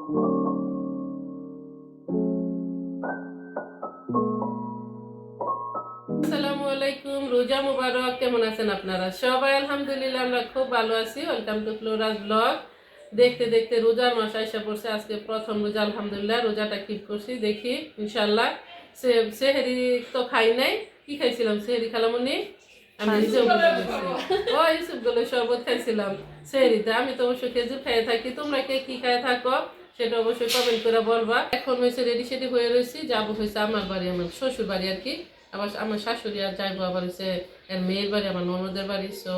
আসসালামু আলাইকুম, রোজা মুবারক। কেমন আছেন আপনারা সবাই? আলহামদুলিল্লাহ আমরা খুব ভালো আছি। Welcome to Flora's blog. দেখতে দেখতে রোজার মাস আইসা পড়ছে। আজকে প্রথম রোজা, আলহামদুলিল্লাহ রোজাটা কিপ করছি, দেখি ইনশাল্লাহ। সেহেরি তো খাই নাই। কি খাইছিলাম সেহেরি খালামুনি? আমি ইসুপগুলো শরবত খাইছিলাম সেহেরিতে। আমি তো অবশ্যই খেজুর খাইয়ে থাকি। তোমরা কে কি খায় থাকো সেটা অবশ্যই কমেন্ট করে বলবা। এখন হয়েছে রেডি সেডি হয়ে রয়েছি, যাবো হয়েছে আমার বাড়ি, আমার শ্বশুর বাড়ি আর কি। আবার আমার শাশুড়ি আর যাইবো আবার হচ্ছে এর মেয়ের বাড়ি, আমার ননদের বাড়ি। সো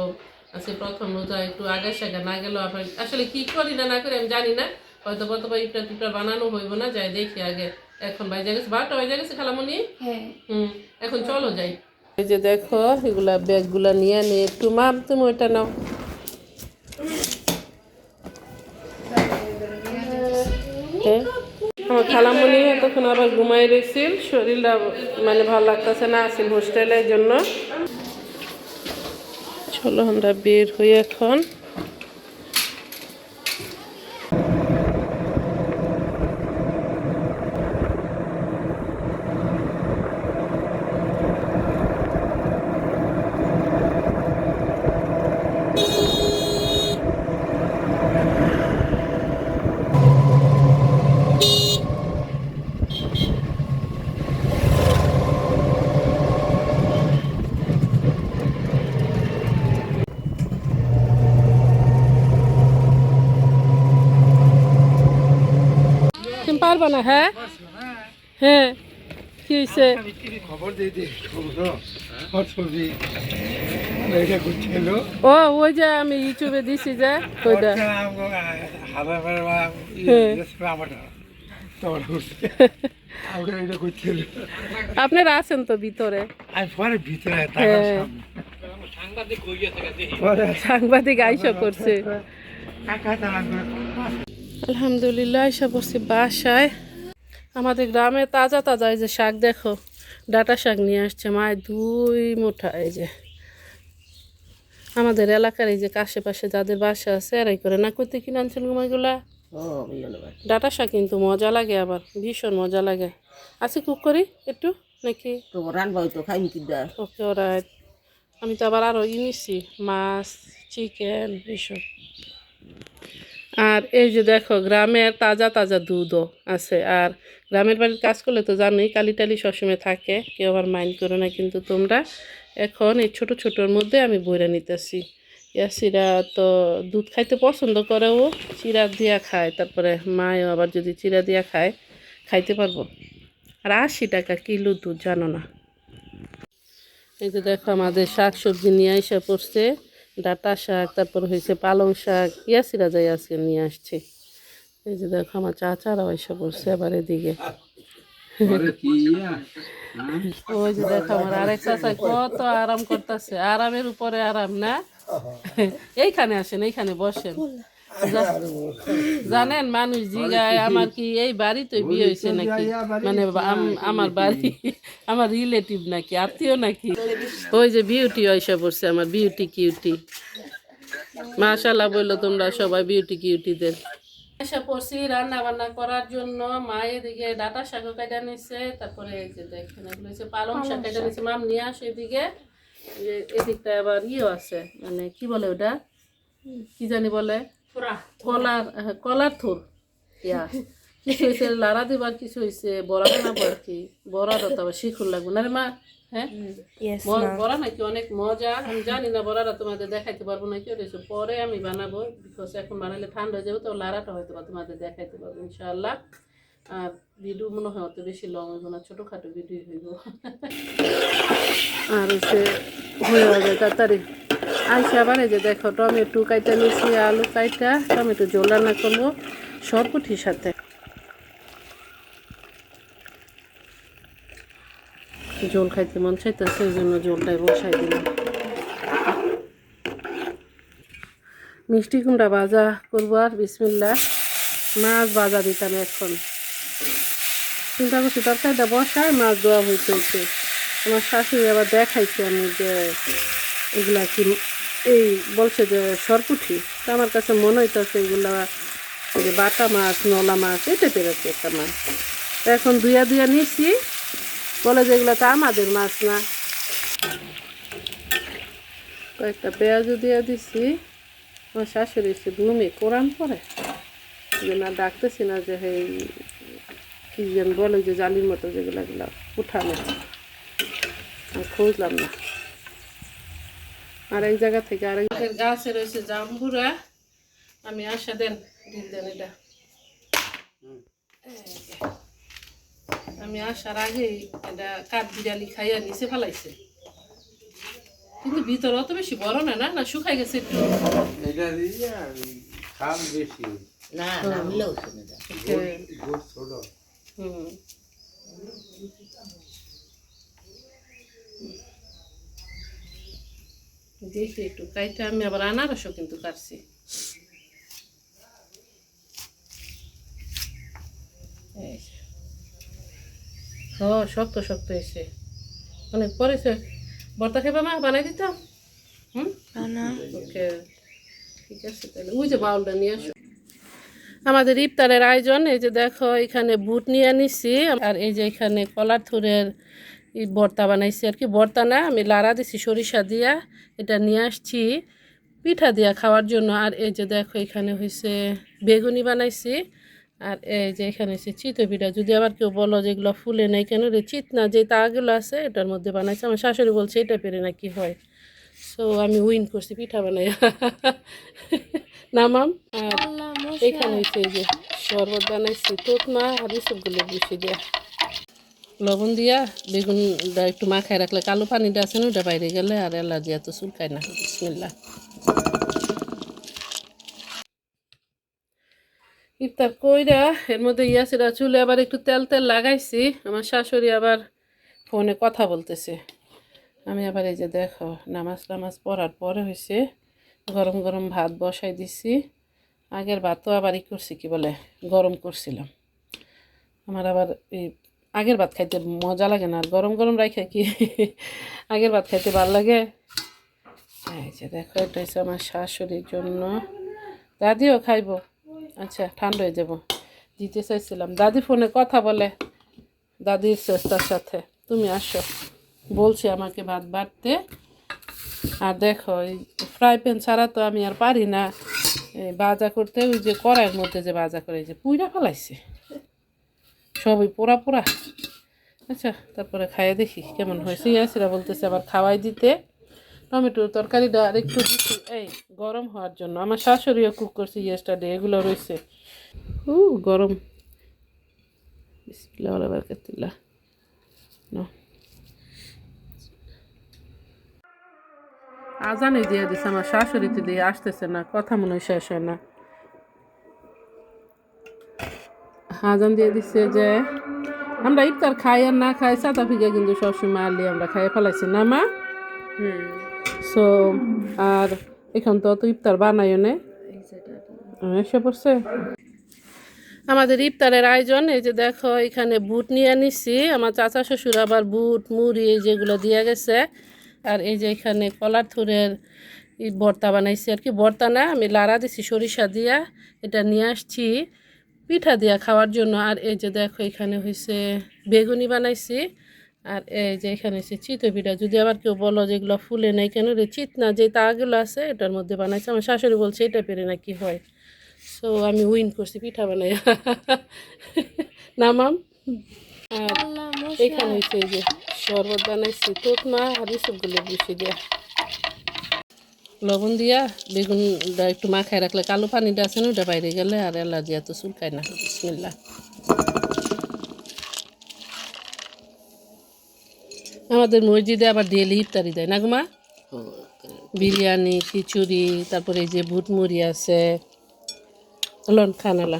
আজকে প্রথম রোজা, একটু আগা সাগা না গেলেও আবার আসলে কি করি না করি আমি জানি না। হয়তো কতবা ইফতার টিফতার বানানো হইব না, যাই দেখি আগে। এখন বাইজা গেছে 12টা বাজে গেছে খালামণি। এখন চলো যাই। এই যে দেখো এগুলা ব্যাগগুলা নিয়ে নিয়ে একটু মাম তুমি ওইটা নাও। আমার খালামণি তখন আবার ঘুমাই রয়েছিল, শরীরটা মানে ভালো লাগতেছে না, আসিল হোস্টেলের জন্য। চলো আমরা বের হই এখন। তুমি পারবা না? হ্যাঁ হ্যাঁ, কি হয়েছে? খবর দিয়ে দিই ও ওই যে আমি ইউটিউবে দিছি যে ওইটা। আপনারা আছেন তো ভিতরে? সাংবাদিক আইসা করছে। আলহামদুলিল্লাহ আইসা পড়ছি বাসায়। আমাদের গ্রামে তাজা তাজা এই যে শাক দেখো, ডাটা শাক নিয়ে আসছে মায়ের 2 মুঠা। এই যে আমাদের এলাকার এই যে আশেপাশে যাদের বাসা আছে এরাই করে না, করতে কিনে আনছেন ঘুমাইগুলা। ডাটা শাক কিন্তু মজা লাগে, আবার ভীষণ মজা লাগে। আচ্ছা কুক করি একটু নাকি? ওকে ওরাইট। আমি তো আবার আরও নিছি মাছ, চিকেন এসব। আর এই যে দেখো গ্রামের তাজা তাজা দুধও আছে। আর গ্রামের বাড়ির কাজ করলে তো জানোই কালি টালি সবসময় থাকে, কেউ আবার মাইন্ড করো না কিন্তু তোমরা। এখন এই ছোট ছোটোর মধ্যে আমি বইরা নিতেছি। ইয়াসিরা তো দুধ খাইতে পছন্দ করে, ও চিরা দিয়া খায়, তারপরে মায়ও আবার যদি চিরা দিয়া খায় খাইতে পারবো। আর 80 টাকা কিলো দুধ, জানো না? এই যে দেখো আমাদের শাক সবজি নিয়ে এসে পড়ছে, ডাটা শাক, তারপর হয়েছে পালং শাক। ইয়াসিরা যাই আজকে নিয়ে আসছে। এই যে দেখো আমার চাচারাও এসে পড়ছে আবার এদিকে। ওই যে দেখো আমার আরেক চাচা কত আরাম করতেছে, আরামের উপরে আরাম না। এইখানে আসেন, এইখানে বসেন। জানেন মানুষ জিগায় আমার কি এই বাড়িতে বিয়ে হয়েছে নাকি, মানে আমার বাড়ি আমার রিলেটিভ নাকি, আত্মীয় নাকি। ওই যে বিউটি এসে পড়ছে, আমার বিউটি কিউটি। মাশাআল্লাহ বললো তোমরা সবাই বিউটি কিউটিদের। এসে পড়ছি রান্না বান্না করার জন্য। মায়ের দিকে ডাটা শাক কাটা নিচ্ছে, তারপরে এই যে দেখেন এগুলো হচ্ছে পালং শাক কাটা নিচ্ছে। মাম নিয়ে আসে এদিকে। এদিকটা আবার ইয়েও আছে, মানে কি বলে ওটা, কি জানি বলে, কলার, কলার থুর। ইয়া কিছু হয়েছে লাড়া দিবার, কিছু হয়েছে বড়া বানাবো আর কি। বড়াটা তো আবার শিখুর লাগবে না রে মা? হ্যাঁ বড়া নাকি অনেক মজা, আমি জানি না, বড়াটা তোমাদের দেখাইতে পারবো নাকি, ওটা পরে আমি বানাবো। বিকজ এখন বানালে ঠান্ডা হয়ে যাবে, তো লাড়াটা হয়তো তোমাদের দেখাইতে পারবো ইনশাআল্লাহ। আর ভিডিও মনে হয় অত বেশি লং হইব না, ছোটোখাটো ভিডিও হইব। আর হচ্ছে হয়ে যাবে তাড়াতাড়ি। আইসা আবার এই যে দেখো টমেটো কাইটা নিয়েছি, আলু কাইটা, টমেটো ঝোল রান্না করবো সরপুঠির সাথে। ঝোল খাইতে মন চাইতেছে, ওই জন্য ঝোলটাই বসাই দিলাম। মিষ্টি কুমড়া ভাজা করবো আর বিসমিল্লাহ। মাছ ভাজা দিতাম এখন, চিন্তা করছি তরকারিটা বসায় মাছ দেওয়া হইতে হইতে। আমার শাশুড়ি আবার দেখাইছে আমি যে এগুলা কি, এই বলছে যে সরপুঠি, তো আমার কাছে মনে হইতেছে এগুলা এই যে বাটা মাছ, নলা মাছ, এটা পেরেছি একটা মাছ। এখন ধুয়া নিচ্ছি, বলে যেগুলো তো আমাদের মাছ না। কয়েকটা পেঁয়াজও দিয়ে দিচ্ছি। আমার শাশুড়ি এসে ঘুমে কোরআন পরে যে না ডাকতেছি না, যে এই কি যেন বলে যে জালির মতো যেগুলো উঠানো, খুঁজলাম না। আর এক জায়গা থেকে আরেক গাছে রয়েছে জাম্বুরা, আমি আসা দেন এটা আমি আসার আগেই এটা কাঠ বিড়ালি খাইয়া নিচে ফেলাইছে, কিন্তু ভিতরে অত বেশি বড় না, না শুকাই গেছে একটু। দেখি একটু কাইটা, আমি আবার আনারসও কিন্তু কাটছি। শক্ত শক্ত হয়েছে, অনেক পরেছে। ভর্তা খেবা মা, বানাই দিতাম। ওকে, ঠিক আছে তাহলে। ওই যে বাউলটা নিয়ে আসো। আমাদের ইফতারের আয়োজন, এই যে দেখো এখানে বুট নিয়ে নিছি, আর এই যে এখানে কলার থুরের ভর্তা বানাইছি আর কি। ভর্তা না, আমি লাড়া দিছি সরিষা দিয়া, এটা নিয়ে আসছি পিঠা দিয়া খাওয়ার জন্য। আর এই যে দেখো এখানে হয়েছে বেগুনি বানাইছি, আর এই যে এখানে হচ্ছে চিতই পিঠা। যদি আবার কেউ বলো যেগুলো ফুলে নেই কেন রে, চিত না যে তাগুলো আছে এটার মধ্যে বানাইছে। আমার শাশুড়ি বলছে এটা পেরে না কি হয়। সো আমি উইন করছি পিঠা বানাই নামাম। আর এখানে হচ্ছে এই যে শরবত বানাইছি তোতমা আর এসবগুলো বেশি দেওয়া লবণ দিয়া, বেগুনটা একটু মাখায় রাখলে কালো পানিটা আছে না ওটা বাইরে গেলে আর অ্যালার্জি এত চুলকায় না। বিসমিল্লাহ। ইফতার কইরা এর মধ্যে ইয়াসিরা চুলে আবার একটু তেল লাগাইছি। আমার শাশুড়ি আবার ফোনে কথা বলতেছে। আমি আবার এই যে দেখো নামাজ পড়ার পরে হয়েছে গরম গরম ভাত বসাই দিছি। আগের ভাতও আবার করছি কি বলে গরম করছিলাম। আমার আবার এই আগের ভাত খাইতে মজা লাগে না, আর গরম গরম রাখে কি আগের ভাত খাইতে ভালো লাগে। এই যে দেখো এটা হচ্ছে আমার শাশুড়ির জন্য, দাদিও খাইব। আচ্ছা, ঠান্ডা হয়ে যাব দিতে চাইছিলাম। দাদি ফোনে কথা বলে, দাদির চেষ্টার সাথে। তুমি আসো, বলছি আমাকে ভাত বাড়তে। আর দেখো এই ফ্রাই প্যান ছাড়া তো আমি আর পারি না ভাজা করতে। ওই যে কড়াইয়ের মধ্যে যে ভাজা করে যে পুইরা ফেলাইছে সবই পোড়া পোড়া। আচ্ছা, তারপরে খাইয়ে দেখি কেমন হয়েছে। ইয়াসিরা বলতেছে আবার খাওয়াই দিতে। টমেটোর তরকারিটা আর একটু দিচ্ছি এই গরম হওয়ার জন্য। আমার শাশুড়িও কুক করছে ইয়েস্টারডে, এগুলো রয়েছে। গরম। বিসমিল্লাহ ওয়া বারাকাতুল্লাহ। আজানই দিয়ে দিছে, আমার শাশুড়িতে দিয়ে আসতেছে না, কথা মনে হয় শেষ হয় না। আজান দিয়ে দিচ্ছে যে আমরা ইফতার খাই আর না খাই, সাউথ আফ্রিকা কিন্তু সবসময় আলি আমরা খাইয়ে ফেলাইছি না মা। সো আর এখন তো ইফতার বানাইও নে এসে পড়ছে। আমাদের ইফতারের আয়োজন, এই যে দেখো এখানে বুট নিয়ে নিছি। আমার চাচা শ্বশুর আবার বুট মুড়ি এই যেগুলো দিয়ে গেছে। আর এই যে এখানে কলার থুরের ভর্তা বানাইছি আর কি। ভর্তা না, আমি লাড়া দিছি সরিষা দিয়া, এটা নিয়ে আসছি পিঠা দিয়া খাওয়ার জন্য। আর এই যে দেখো এখানে হয়েছে বেগুনি বানাইছি, আর এই যে এখানে হচ্ছে চিতই পিঠা। যদি আবার কেউ বলো যেগুলো ফুলে নেই কেন রে, চিত না যে তাগুলো আছে এটার মধ্যে বানাইছে। আমার শাশুড়ি বলছে এটা পেরে না কি হয়। সো আমি উইন করছি পিঠা বানাই নামাম। আর এখানে হচ্ছে এই যে শরবত বানাইছি তোতমা আর এসবগুলো বেশি দেওয়া লবণ দিয়া, বেগুনটা একটু মাখায় রাখলে কালো পানিটা আছে না ওটা বাইরে গেলে আর অ্যালার্জি এত চুলকায় না। বিসমিল্লাহ। আমাদের মসজিদে আবার ডেলি ইফতারি দেয় না গুমা, বিরিয়ানি খিচুড়ি, তারপরে এই যে বুট মুড়ি আছে লন খানালা।